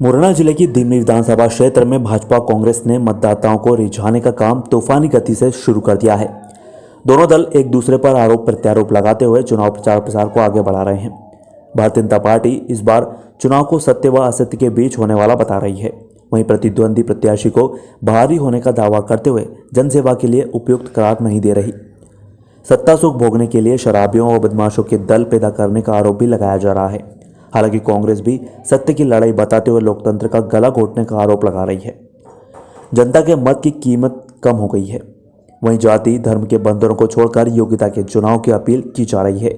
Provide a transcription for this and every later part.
मुरैना जिले की दिमनी विधानसभा क्षेत्र में भाजपा कांग्रेस ने मतदाताओं को रिझाने का काम तूफानी गति से शुरू कर दिया है। दोनों दल एक दूसरे पर आरोप प्रत्यारोप लगाते हुए चुनाव प्रचार प्रसार को आगे बढ़ा रहे हैं। भारतीय जनता पार्टी इस बार चुनाव को सत्य व असत्य के बीच होने वाला बता रही है। वहीं प्रतिद्वंदी प्रत्याशी को भारी होने का दावा करते हुए जनसेवा के लिए उपयुक्त करार नहीं दे रही। सत्ता सुख भोगने के लिए शराबियों व बदमाशों के दल पैदा करने का आरोप भी लगाया जा रहा है। हालांकि कांग्रेस भी सत्य की लड़ाई बताते हुए लोकतंत्र का गला घोटने का आरोप लगा रही है। जनता के मत की कीमत कम हो गई है। वहीं जाति धर्म के बंधनों को छोड़कर योग्यता के चुनाव की अपील की जा रही है।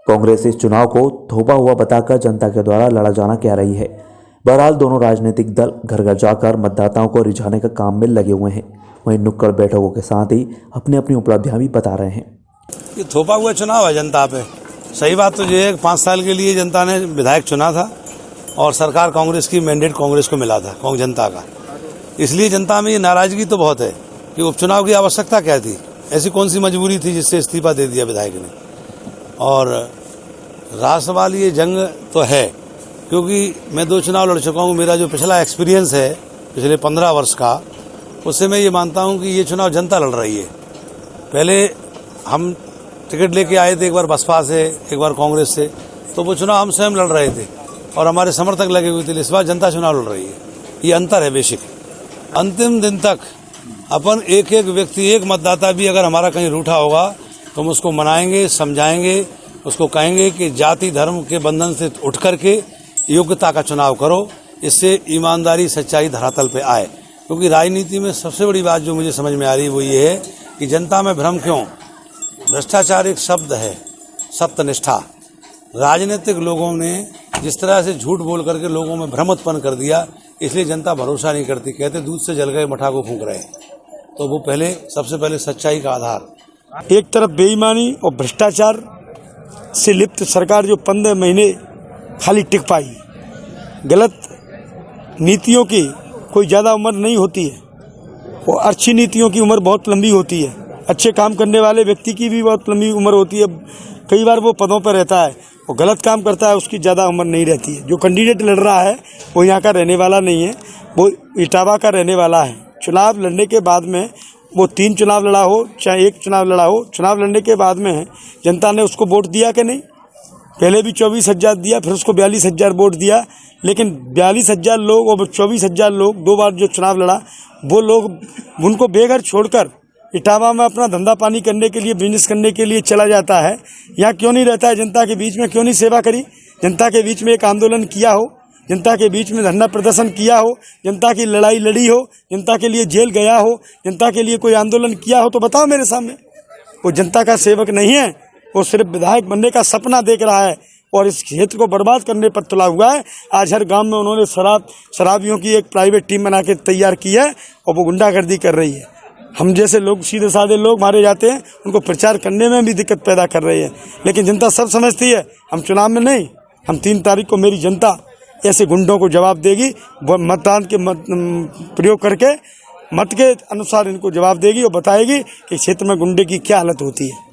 कांग्रेस इस चुनाव को थोपा हुआ बताकर जनता के द्वारा लड़ा जाना कह रही है। बहरहाल दोनों राजनीतिक दल घर घर जाकर मतदाताओं को रिझाने का काम में लगे हुए हैं। वहीं नुक्कड़ बैठकों के साथ ही अपनी अपनी उपलब्धियां भी बता रहे हैं। ये थोपा हुआ चुनाव है जनता पे। सही बात तो ये है 5 साल के लिए जनता ने विधायक चुना था और सरकार कांग्रेस की मैंडेट कांग्रेस को मिला था जनता का। इसलिए जनता में ये नाराजगी तो बहुत है कि उपचुनाव की आवश्यकता क्या थी, ऐसी कौन सी मजबूरी थी जिससे इस्तीफा दे दिया विधायक ने। और राष्ट्रवाद ये जंग तो है क्योंकि मैं 2 चुनाव लड़ चुका हूँ। मेरा जो पिछला एक्सपीरियंस है पिछले 15 वर्ष का, उससे मैं ये मानता हूँ कि ये चुनाव जनता लड़ रही है। पहले हम टिकट लेके आए थे, एक बार बसपा से एक बार कांग्रेस से, तो वो चुनाव हम स्वयं लड़ रहे थे और हमारे समर्थक लगे हुए थे। इस बार जनता चुनाव लड़ रही है। ये अंतर है बेसिक। अंतिम दिन तक अपन एक एक व्यक्ति, एक मतदाता भी अगर हमारा कहीं रूठा होगा तो हम उसको मनाएंगे, समझाएंगे, उसको कहेंगे कि जाति धर्म के बंधन से उठ करके योग्यता का चुनाव करो। इससे ईमानदारी सच्चाई धरातल पे आए। क्योंकि राजनीति में सबसे बड़ी बात जो मुझे समझ में आ रही है वो ये है कि जनता में भ्रम क्यों। भ्रष्टाचार एक शब्द है, सत्यनिष्ठा। राजनीतिक लोगों ने जिस तरह से झूठ बोल करके लोगों में भ्रम उत्पन्न कर दिया, इसलिए जनता भरोसा नहीं करती। कहते दूध से जल गए मठा को फूंक रहे। तो वो सबसे पहले सच्चाई का आधार। एक तरफ बेईमानी और भ्रष्टाचार से लिप्त सरकार जो 15 महीने खाली टिक पाई। गलत नीतियों की कोई ज़्यादा उम्र नहीं होती है और अच्छी नीतियों की उम्र बहुत लंबी होती है। अच्छे काम करने वाले व्यक्ति की भी बहुत लंबी उम्र होती है। कई बार वो पदों पर रहता है और गलत काम करता है, उसकी ज़्यादा उम्र नहीं रहती है। जो कैंडिडेट लड़ रहा है वो यहाँ का रहने वाला नहीं है, वो इटावा का रहने वाला है। चुनाव लड़ने के बाद में वो 3 चुनाव लड़ा हो चाहे 1 चुनाव लड़ा हो, चुनाव लड़ने के बाद में जनता ने उसको वोट दिया कि नहीं। पहले भी 24,000 दिया, फिर उसको 42,000 वोट दिया। लेकिन 42,000 लोग और 24,000 लोग 2 बार जो चुनाव लड़ा, वो लोग उनको बेघर छोड़कर इटावा में अपना धंधा पानी करने के लिए, बिजनेस करने के लिए चला जाता है। यहाँ क्यों नहीं रहता है? जनता के बीच में क्यों नहीं सेवा करी? जनता के बीच में एक आंदोलन किया हो, जनता के बीच में धरना प्रदर्शन किया हो, जनता की लड़ाई लड़ी हो, जनता के लिए जेल गया हो, जनता के लिए कोई आंदोलन किया हो तो बताओ मेरे सामने। वो जनता का सेवक नहीं है, वो सिर्फ विधायक बनने का सपना देख रहा है और इस क्षेत्र को बर्बाद करने पर तुला हुआ है। आज हर गांव में उन्होंने शराबियों की एक प्राइवेट टीम बना के तैयार की है और वो गुंडागर्दी कर रही है। हम जैसे लोग, सीधे साधे लोग मारे जाते हैं, उनको प्रचार करने में भी दिक्कत पैदा कर रही है। लेकिन जनता सब समझती है। हम चुनाव में नहीं, हम 3 तारीख को मेरी जनता ऐसे गुंडों को जवाब देगी। मतदान के प्रयोग करके मत के अनुसार इनको जवाब देगी और बताएगी कि क्षेत्र में गुंडे की क्या हालत होती है।